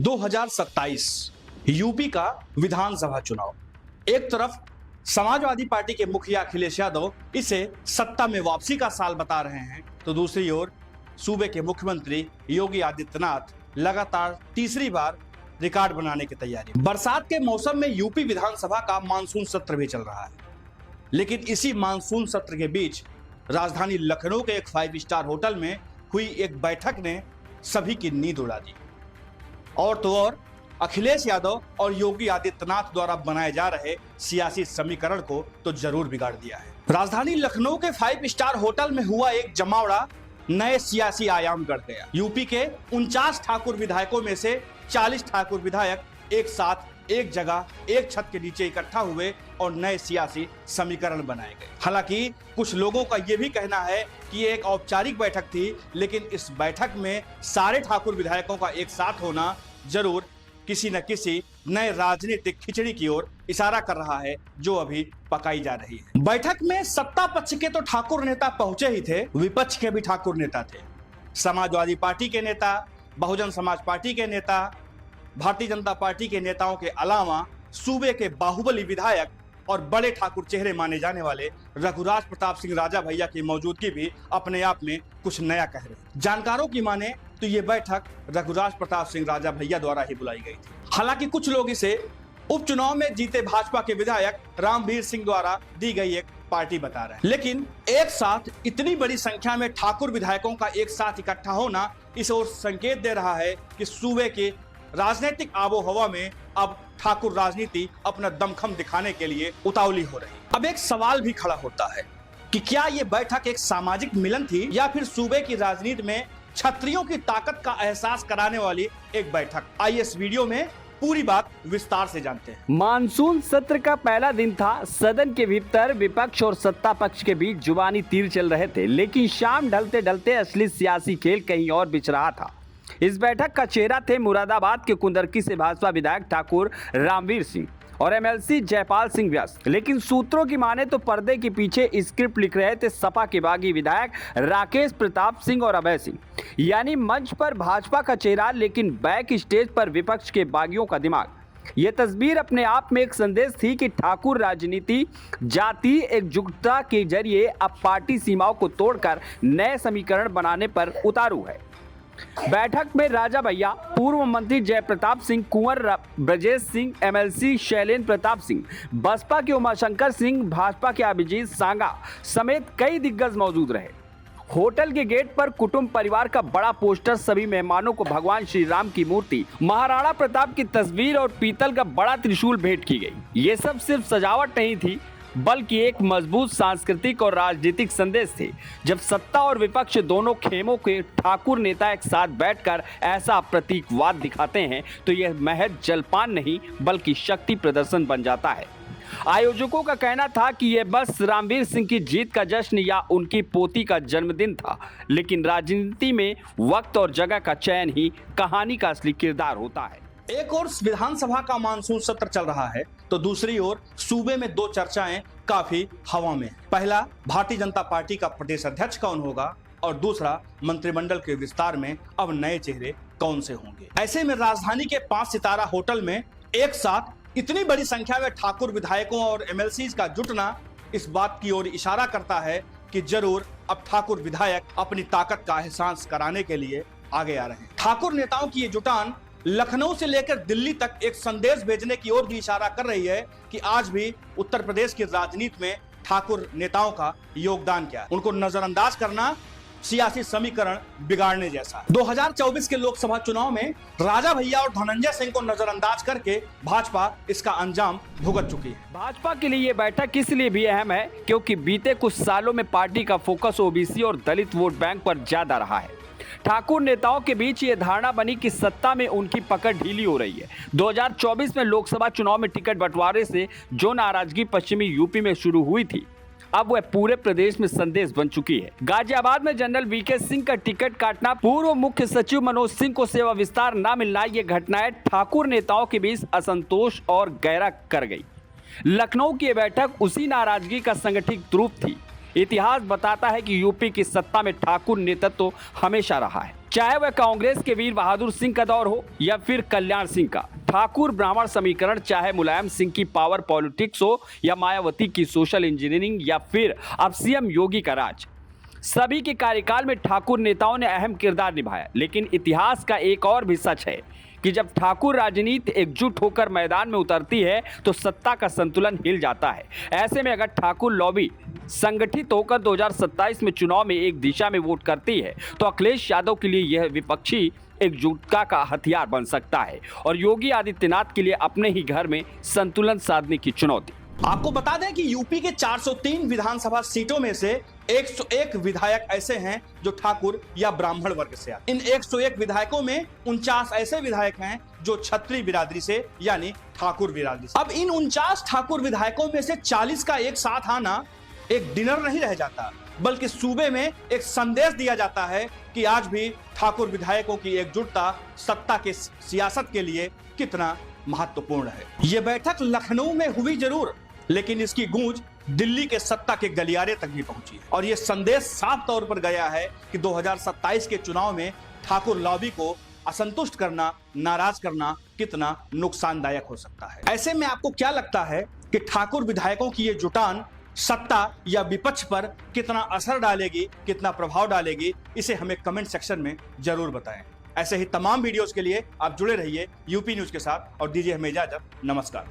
2027 UP का विधानसभा चुनाव। एक तरफ समाजवादी पार्टी के मुखिया अखिलेश यादव इसे सत्ता में वापसी का साल बता रहे हैं, तो दूसरी ओर सूबे के मुख्यमंत्री योगी आदित्यनाथ लगातार तीसरी बार रिकॉर्ड बनाने की तैयारी। बरसात के मौसम में यूपी विधानसभा का मानसून सत्र भी चल रहा है, लेकिन इसी मानसून सत्र के बीच राजधानी लखनऊ के एक 5 स्टार होटल में हुई एक बैठक ने सभी की नींद उड़ा दी। और तो और अखिलेश यादव और योगी आदित्यनाथ द्वारा बनाए जा रहे सियासी समीकरण को तो जरूर बिगाड़ दिया है। राजधानी लखनऊ के 5 स्टार होटल में हुआ एक जमावड़ा नए सियासी आयाम गढ़ गया। यूपी के 49 ठाकुर विधायकों में से 40 ठाकुर विधायक एक साथ एक जगह एक छत के नीचे इकट्ठा हुए और नए सियासी समीकरण बनाए गए। हालांकि कुछ लोगों का यह भी कहना है कि ये एक औपचारिक बैठक थी, लेकिन इस बैठक में सारे ठाकुर विधायकों का एक साथ होना जरूर किसी न किसी नए राजनीतिक खिचड़ी की ओर इशारा कर रहा है, जो अभी पकाई जा रही है। बैठक में सत्ता पक्ष के तो ठाकुर नेता पहुंचे ही थे, विपक्ष के भी ठाकुर नेता थे। समाजवादी पार्टी के नेता, बहुजन समाज पार्टी के नेता, भारतीय जनता पार्टी के नेताओं के अलावा सूबे के बाहुबली विधायक और बड़े ठाकुर चेहरे माने जाने वाले रघुराज प्रताप सिंह राजा भैया की मौजूदगी भी अपने आप में कुछ नया कह रही। जानकारों की माने तो ये बैठक रघुराज प्रताप सिंह राजा भैया द्वारा ही बुलाई गई थी। हालांकि कुछ लोग इसे उपचुनाव में जीते भाजपा के विधायक रामवीर सिंह द्वारा दी गई एक पार्टी बता रहे हैं, लेकिन एक साथ इतनी बड़ी संख्या में ठाकुर विधायकों का एक साथ इकट्ठा होना इस ओर संकेत दे रहा है कि सूबे के राजनीतिक आबो हवा में अब ठाकुर राजनीति अपना दमखम दिखाने के लिए उतावली हो रही। अब एक सवाल भी खड़ा होता है कि क्या यह बैठक एक सामाजिक मिलन थी या फिर सूबे की राजनीति में क्षत्रियों की ताकत का एहसास कराने वाली एक बैठक। आइए इस वीडियो में पूरी बात विस्तार से जानते हैं। मानसून सत्र का पहला दिन था। सदन के भीतर विपक्ष और सत्ता पक्ष के बीच जुबानी तीर चल रहे थे, लेकिन शाम ढलते ढलते असली सियासी खेल कहीं और बिछ रहा था। इस बैठक का चेहरा थे मुरादाबाद के कुंदरकी से भाजपा विधायक ठाकुर रामवीर सिंह और एमएलसी जयपाल सिंह व्यास। लेकिन सूत्रों की माने तो पर्दे के पीछे स्क्रिप्ट लिख रहे थे सपा के बागी विधायक राकेश प्रताप सिंह और अभय सिंह। यानी मंच पर भाजपा का चेहरा, लेकिन बैक स्टेज पर विपक्ष के बागियों का दिमाग। यह तस्वीर अपने आप में एक संदेश थी कि ठाकुर राजनीति जाति एकजुटता के जरिए अब पार्टी सीमाओं को तोड़कर नए समीकरण बनाने पर उतारू है। बैठक में राजा भैया, पूर्व मंत्री जयप्रताप सिंह, कुंवर ब्रजेश सिंह, एमएलसी शैलेंद्र प्रताप सिंह, बसपा के उमाशंकर सिंह, भाजपा के अभिजीत सांगा समेत कई दिग्गज मौजूद रहे। होटल के गेट पर कुटुंब परिवार का बड़ा पोस्टर, सभी मेहमानों को भगवान श्री राम की मूर्ति, महाराणा प्रताप की तस्वीर और पीतल का बड़ा त्रिशूल भेंट की गई। ये सब सिर्फ सजावट नहीं थी, बल्कि एक मजबूत सांस्कृतिक और राजनीतिक संदेश थे। जब सत्ता और विपक्ष दोनों खेमों के ठाकुर नेता एक साथ बैठकर ऐसा प्रतीकवाद दिखाते हैं, तो यह महज जलपान नहीं बल्कि शक्ति प्रदर्शन बन जाता है। आयोजकों का कहना था कि यह बस रामवीर सिंह की जीत का जश्न या उनकी पोती का जन्मदिन था, लेकिन राजनीति में वक्त और जगह का चयन ही कहानी का असली किरदार होता है। एक ओर विधानसभा का मानसून सत्र चल रहा है, तो दूसरी ओर सूबे में दो चर्चाएं काफी हवा में। पहला, भारतीय जनता पार्टी का प्रदेश अध्यक्ष कौन होगा, और दूसरा, मंत्रिमंडल के विस्तार में अब नए चेहरे कौन से होंगे। ऐसे में राजधानी के 5 सितारा होटल में एक साथ इतनी बड़ी संख्या में ठाकुर विधायकों और एमएलसी का जुटना इस बात की ओर इशारा करता है कि जरूर अब ठाकुर विधायक अपनी ताकत का एहसास कराने के लिए आगे आ रहे हैं। ठाकुर नेताओं की ये जुटान लखनऊ से लेकर दिल्ली तक एक संदेश भेजने की ओर भी इशारा कर रही है कि आज भी उत्तर प्रदेश की राजनीति में ठाकुर नेताओं का योगदान क्या है। उनको नजरअंदाज करना सियासी समीकरण बिगाड़ने जैसा। 2024 के लोकसभा चुनाव में राजा भैया और धनंजय सिंह को नजरअंदाज करके भाजपा इसका अंजाम भुगत चुकी है। भाजपा के लिए यह बैठक इसलिए भी अहम है क्योंकि बीते कुछ सालों में पार्टी का फोकस ओबीसी और दलित वोट बैंक पर ज्यादा रहा है। ठाकुर नेताओं के बीच ये धारणा बनी कि सत्ता में उनकी पकड़ ढीली हो रही है। 2024 में लोकसभा चुनाव में टिकट बंटवारे से जो नाराजगी पश्चिमी यूपी में शुरू हुई थी, अब वह पूरे प्रदेश में संदेश बन चुकी है। गाजियाबाद में जनरल वीके सिंह का टिकट काटना, पूर्व मुख्य सचिव मनोज सिंह को सेवा विस्तार न मिलना, ये घटनाएं ठाकुर नेताओं के बीच असंतोष और गहरा कर गई। लखनऊ की बैठक उसी नाराजगी का संगठित रूप थी। इतिहास बताता है कि यूपी की सत्ता में ठाकुर नेतृत्व हमेशा रहा है। चाहे वह कांग्रेस के वीर बहादुर सिंह का दौर हो या फिर कल्याण सिंह का, ठाकुर ब्राह्मण समीकरण, चाहे मुलायम सिंह की पावर पॉलिटिक्स हो या मायावती की सोशल इंजीनियरिंग या फिर अब सीएम योगी का राज, सभी के कार्यकाल में ठाकुर नेताओं ने अहम किरदार निभाया। लेकिन इतिहास का एक और भी सच है कि जब ठाकुर राजनीति एकजुट होकर मैदान में उतरती है तो सत्ता का संतुलन हिल जाता है। ऐसे में अगर ठाकुर लॉबी संगठित होकर 2027 में चुनाव में एक दिशा में वोट करती है तो अखिलेश यादव के लिए यह विपक्षी एकजुटता का हथियार बन सकता है और योगी आदित्यनाथ के लिए अपने ही घर में संतुलन साधने की चुनौती। आपको बता दें कि यूपी के 403 विधानसभा सीटों में से 101 विधायक ऐसे हैं जो ठाकुर या ब्राह्मण वर्ग से आते हैं। इन 101 विधायकों में 49 ऐसे विधायक हैं जो क्षत्रिय बिरादरी से यानी ठाकुर बिरादरी से। अब इन 49 ठाकुर विधायकों में से 40 का एक साथ आना एक डिनर नहीं रह जाता, बल्कि सूबे में एक संदेश दिया जाता है कि आज भी ठाकुर विधायकों की एकजुटता सत्ता के सियासत के लिए कितना महत्वपूर्ण है। यह बैठक लखनऊ में हुई जरूर, लेकिन इसकी गूंज दिल्ली के सत्ता के गलियारे तक भी पहुंची है और यह संदेश साफ तौर पर गया है कि 2027 के चुनाव में ठाकुर लॉबी को असंतुष्ट करना, नाराज करना कितना नुकसानदायक हो सकता है। ऐसे में आपको क्या लगता है कि ठाकुर विधायकों की ये जुटान सत्ता या विपक्ष पर कितना असर डालेगी, कितना प्रभाव डालेगी, इसे हमें कमेंट सेक्शन में जरूर बताएं। ऐसे ही तमाम वीडियोस के लिए आप जुड़े रहिए यूपी न्यूज के साथ और दीजिए हमें इजाजत। नमस्कार।